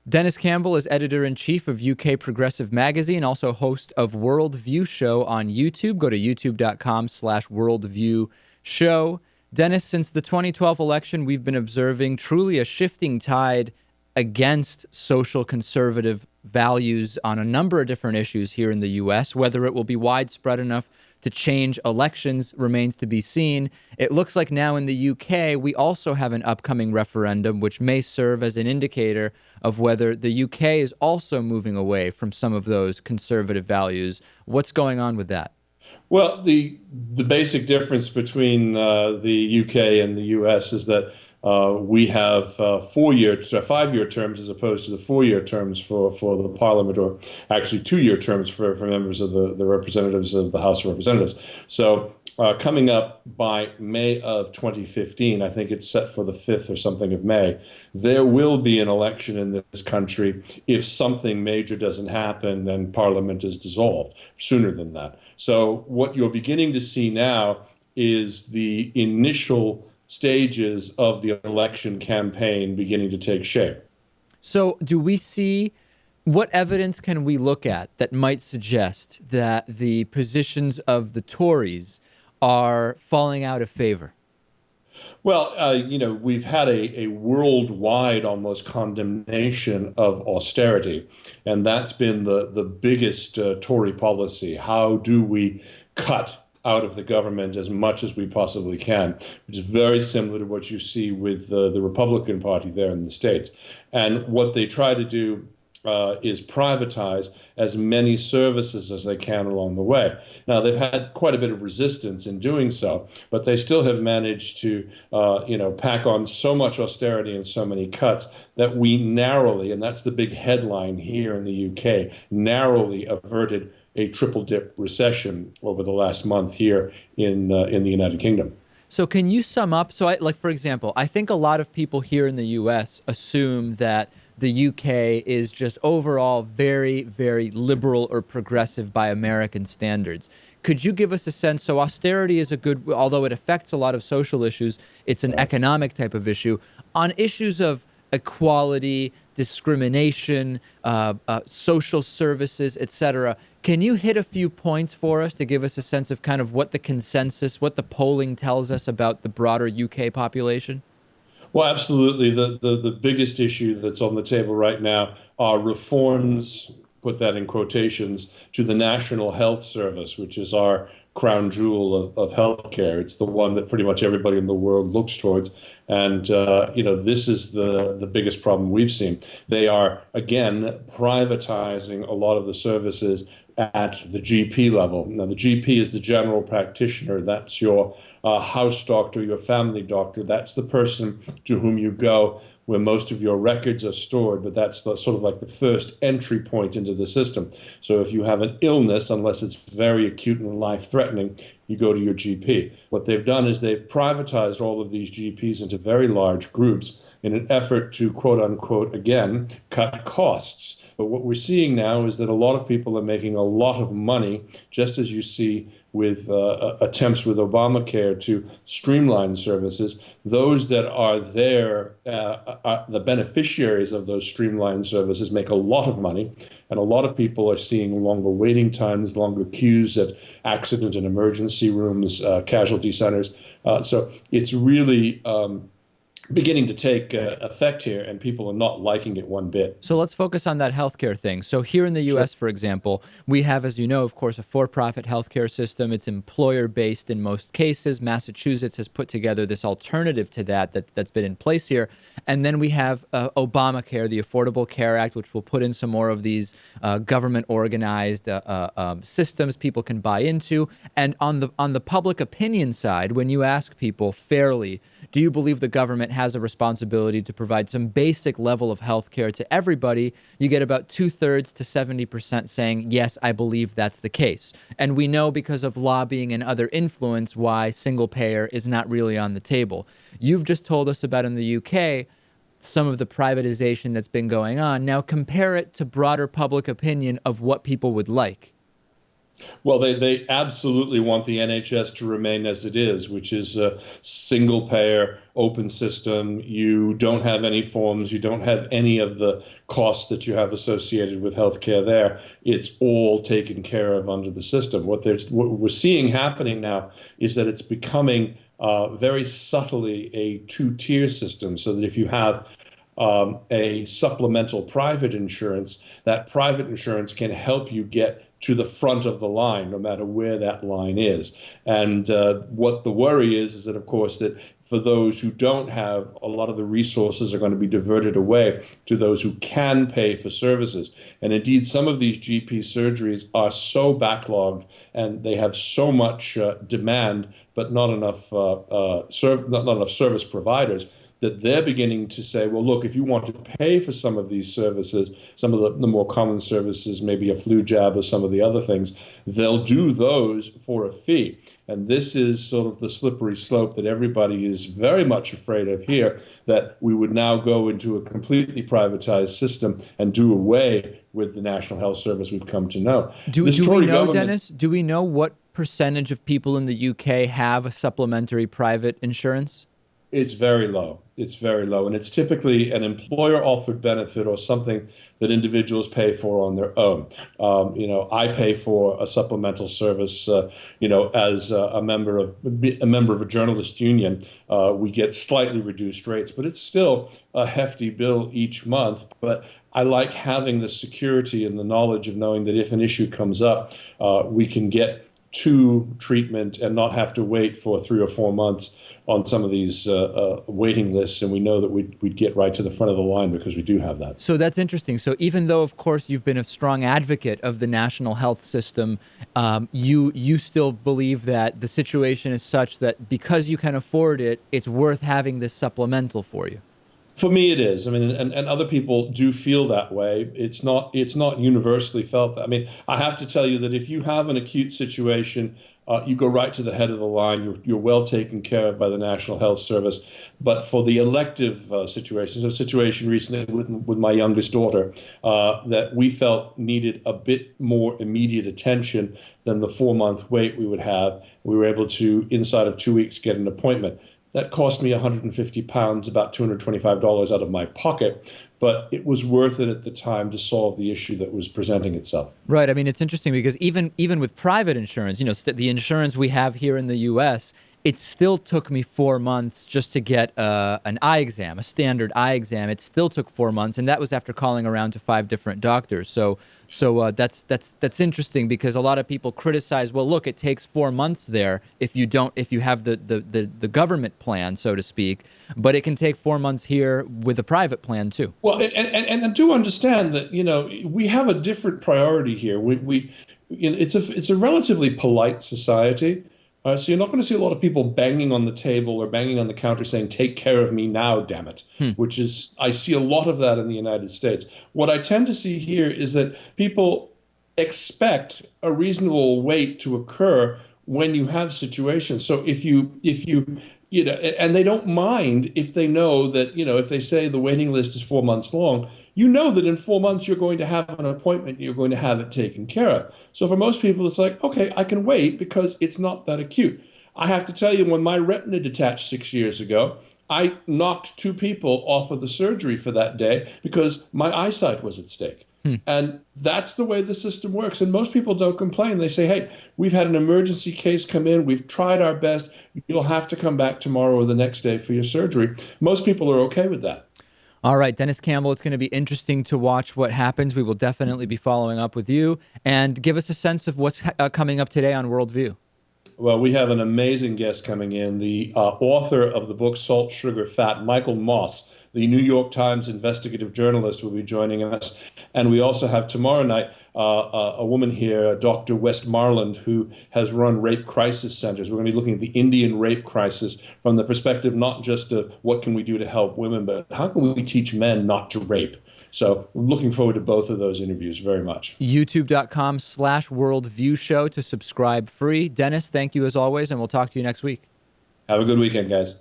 Denis Campbell is editor-in-chief of UK Progressive Magazine, also host of Worldview Show on YouTube. Go to youtube.com/Worldview Show. Denis, since the 2012 election, we've been observing truly a shifting tide against social conservative values on a number of different issues here in the U.S. Whether it will be widespread enough to change elections remains to be seen. It looks like now in the UK, we also have an upcoming referendum, which may serve as an indicator of whether the UK is also moving away from some of those conservative values. What's going on with that? Well, the basic difference between the UK and the US is that we have 5-year terms as opposed to the 4-year terms for the parliament, or actually 2-year terms for members of the representatives of the House of Representatives. So coming up by May of 2015, I think it's set for the 5th or something of May, there will be an election in this country if something major doesn't happen and Parliament is dissolved sooner than that. So what you're beginning to see now is the initial stages of the election campaign beginning to take shape. So do we see, what evidence can we look at that might suggest that the positions of the Tories are falling out of favor? Well, we've had a worldwide almost condemnation of austerity, and that's been the biggest Tory policy. How do we cut out of the government as much as we possibly can, which is very similar to what you see with the Republican Party there in the States. And what they try to do is privatize as many services as they can along the way. Now, they've had quite a bit of resistance in doing so, but they still have managed to, pack on so much austerity and so many cuts that we narrowly, and that's the big headline here in the UK, narrowly averted a triple-dip recession over the last month here in the United Kingdom. So can you sum up? So, for example, I think a lot of people here in the U.S. assume that the U.K. is just overall very, very liberal or progressive by American standards. Could you give us a sense? So austerity is a good, although it affects a lot of social issues, it's an economic type of issue. On issues of equality, discrimination, social services, etc. Can you hit a few points for us to give us a sense of kind of what the consensus, what the polling tells us about the broader UK population? Well, absolutely. The biggest issue that's on the table right now are reforms, put that in quotations, to the National Health Service, which is our crown jewel of healthcare. It's the one that pretty much everybody in the world looks towards. And, this is the biggest problem we've seen. They are, again, privatizing a lot of the services at the GP level. Now, the GP is the general practitioner. That's your house doctor, your family doctor. That's the person to whom you go where most of your records are stored, but that's sort of like the first entry point into the system. So if you have an illness, unless it's very acute and life-threatening, you go to your GP. What they've done is they've privatized all of these GPs into very large groups in an effort to, quote unquote, again, cut costs. But what we're seeing now is that a lot of people are making a lot of money, just as you see with attempts with Obamacare to streamline services. Those that are there, the beneficiaries of those streamlined services, make a lot of money. And a lot of people are seeing longer waiting times, longer queues at accident and emergency rooms, casualty centers. So it's really beginning to take effect here, and people are not liking it one bit. So let's focus on that healthcare thing. So here in the U.S., Sure. for example, we have, as you know, of course, a for-profit healthcare system. It's employer-based in most cases. Massachusetts has put together this alternative to that's been in place here. And then we have Obamacare, the Affordable Care Act, which will put in some more of these government-organized systems people can buy into. And on the public opinion side, when you ask people fairly, do you believe the government has a responsibility to provide some basic level of health care to everybody? You get about 2/3 to 70% saying, yes, I believe that's the case. And we know because of lobbying and other influence why single payer is not really on the table. You've just told us about in the UK some of the privatization that's been going on. Now compare it to broader public opinion of what people would like. Well, they absolutely want the NHS to remain as it is, which is a single payer, open system. You don't have any forms. You don't have any of the costs that you have associated with healthcare there. It's all taken care of under the system. What we're seeing happening now is that it's becoming very subtly a two-tier system, so that if you have a supplemental private insurance, that private insurance can help you get to the front of the line, no matter where that line is. And what the worry is that, of course, that for those who don't have, a lot of the resources are going to be diverted away to those who can pay for services. And indeed, some of these GP surgeries are so backlogged and they have so much demand, but not enough not enough service providers, that they're beginning to say, well, look, if you want to pay for some of these services, some of the more common services, maybe a flu jab or some of the other things, they'll do those for a fee. And this is sort of the slippery slope that everybody is very much afraid of here, that we would now go into a completely privatized system and do away with the National Health Service we've come to know. Do we know, Dennis, do we know what percentage of people in the UK have a supplementary private insurance? It's very low. It's very low. And it's typically an employer offered benefit or something that individuals pay for on their own. I pay for a supplemental service, as a member of a journalist union. We get slightly reduced rates, but it's still a hefty bill each month. But I like having the security and the knowledge of knowing that if an issue comes up, we can get to treatment and not have to wait for 3 or 4 months on some of these waiting lists. And we know that we'd get right to the front of the line because we do have that. So that's interesting. So even though, of course, you've been a strong advocate of the national health system, you still believe that the situation is such that because you can afford it, it's worth having this supplemental for you. For me, it is. I mean, and other people do feel that way. It's not universally felt. I mean, I have to tell you that if you have an acute situation, you go right to the head of the line. You're well taken care of by the National Health Service. But for the elective situations, a situation recently with my youngest daughter that we felt needed a bit more immediate attention than the 4-month wait we would have, we were able to, inside of 2 weeks, get an appointment. That cost me £150, about $225 out of my pocket, but it was worth it at the time to solve the issue that was presenting itself. Right. I mean, it's interesting because even with private insurance, the insurance we have here in the U.S., it still took me 4 months just to get an eye exam, a standard eye exam. It still took 4 months, and that was after calling around to 5 different doctors. So that's interesting because a lot of people criticize, well, look, it takes 4 months there if you have the government plan, so to speak, but it can take 4 months here with a private plan too. Well, and I do understand that we have a different priority here. It's a relatively polite society. So you're not going to see a lot of people banging on the table or banging on the counter saying, take care of me now, damn it, which is, I see a lot of that in the United States. What I tend to see here is that people expect a reasonable wait to occur when you have situations. So if you and they don't mind if they know that, if they say the waiting list is 4 months long, you know that in 4 months you're going to have an appointment, you're going to have it taken care of. So for most people, it's like, okay, I can wait because it's not that acute. I have to tell you, when my retina detached 6 years ago, I knocked 2 people off of the surgery for that day because my eyesight was at stake. And that's the way the system works. And most people don't complain. They say, hey, we've had an emergency case come in. We've tried our best. You'll have to come back tomorrow or the next day for your surgery. Most people are okay with that. All right, Denis Campbell, it's going to be interesting to watch what happens. We will definitely be following up with you. And give us a sense of what's coming up today on Worldview. Well, we have an amazing guest coming in, the author of the book Salt, Sugar, Fat, Michael Moss, the New York Times investigative journalist, will be joining us. And we also have tomorrow night a woman here, Dr. West Marland, who has run rape crisis centers. We're going to be looking at the Indian rape crisis from the perspective not just of what can we do to help women, but how can we teach men not to rape? So I'm looking forward to both of those interviews very much. YouTube.com/Worldview Show to subscribe free. Dennis, thank you as always, and we'll talk to you next week. Have a good weekend, guys.